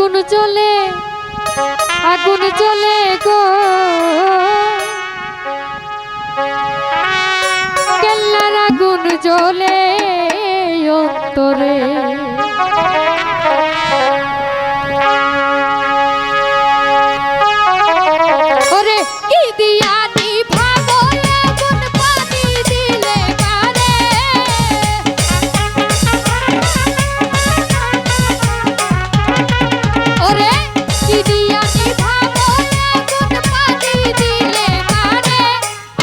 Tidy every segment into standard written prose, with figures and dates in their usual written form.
আগুন জ্বলে গো কেল্লার আগুন জ্বলে অন্তরে ওরে কি দিয়া নিভাবো আগুন পানি দিলে কারে ওরে কি দিয়া নিভাবো আগুন পানি দিলে কারে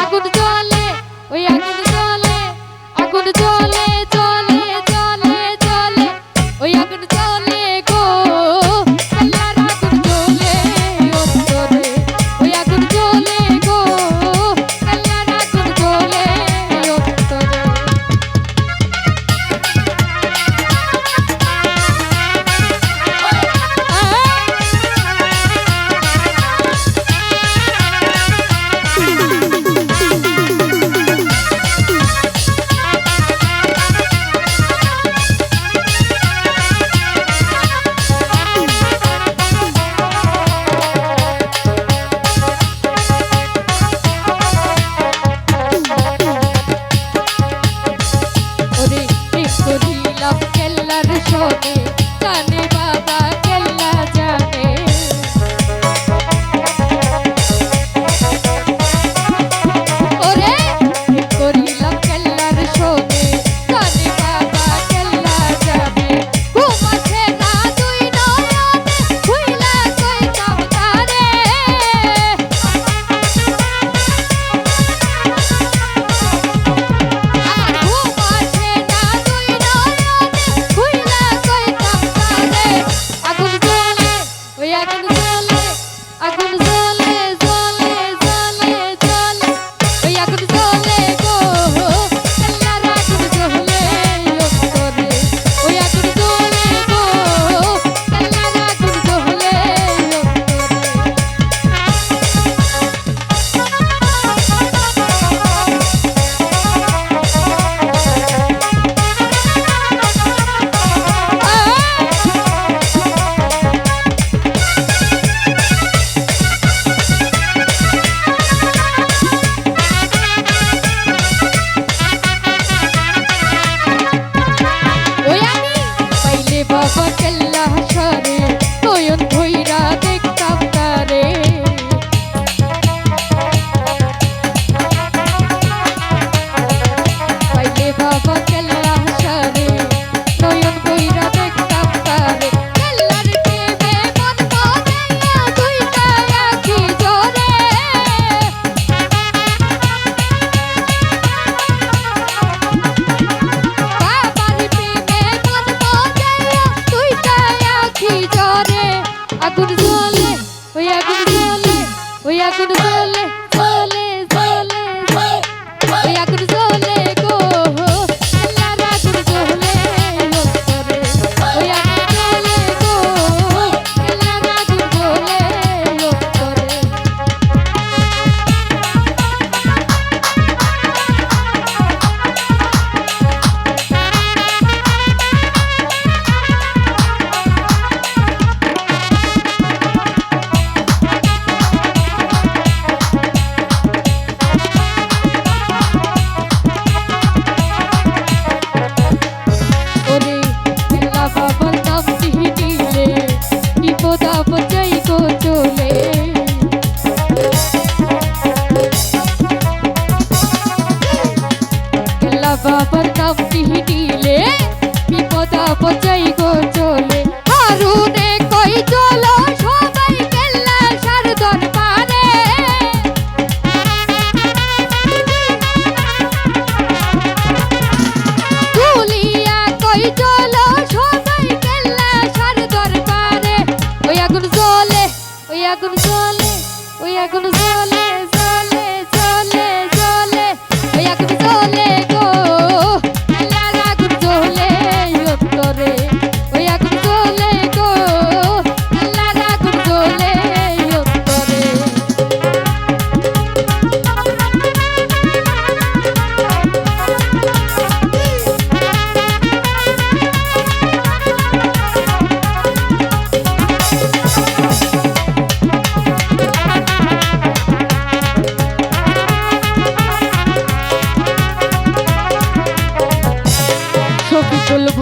আগুন জ্বলে ওই আগুন জ্বলে জ্বলে ওই আগুন জ্বলে গো কেল্লার আগুন জ্বলে অন্তরে ওই আগুন জ্বলে গো কেল্লার আগুন জ্বলে অন্তরে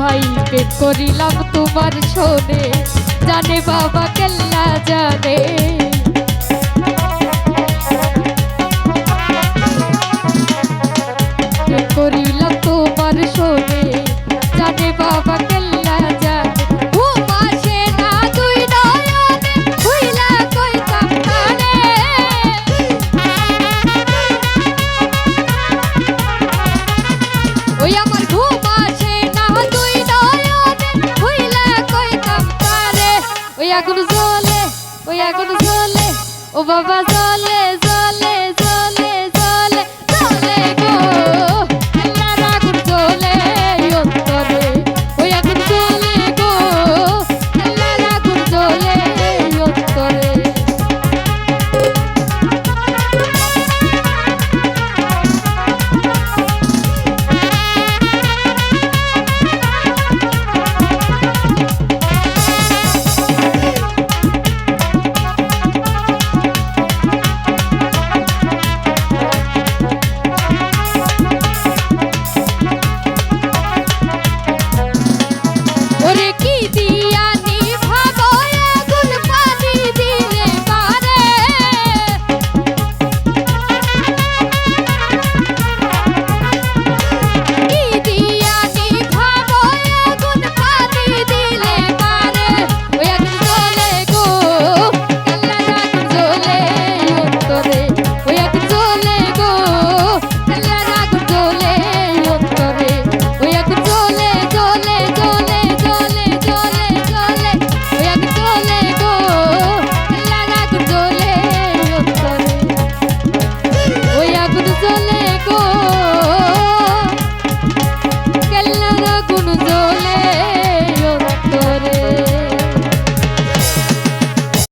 ভাই প্রেম করিলাম তোমার শোনে, জানে বাবা কেল্লা জানে। প্রেম করিলাম তোমার শোনে, জানে বাবা কেল্লা জানে। ঘুম আসে না দুই নয়নে, ভুইলা কইতাম তারে। ওই আমার ঘুম আসে না দুই নয়নে, ভুইলা কইতাম তারে। ওই আগুন জ্বলে, ওই আগুন জ্বলে, ও বাবা জ্বলে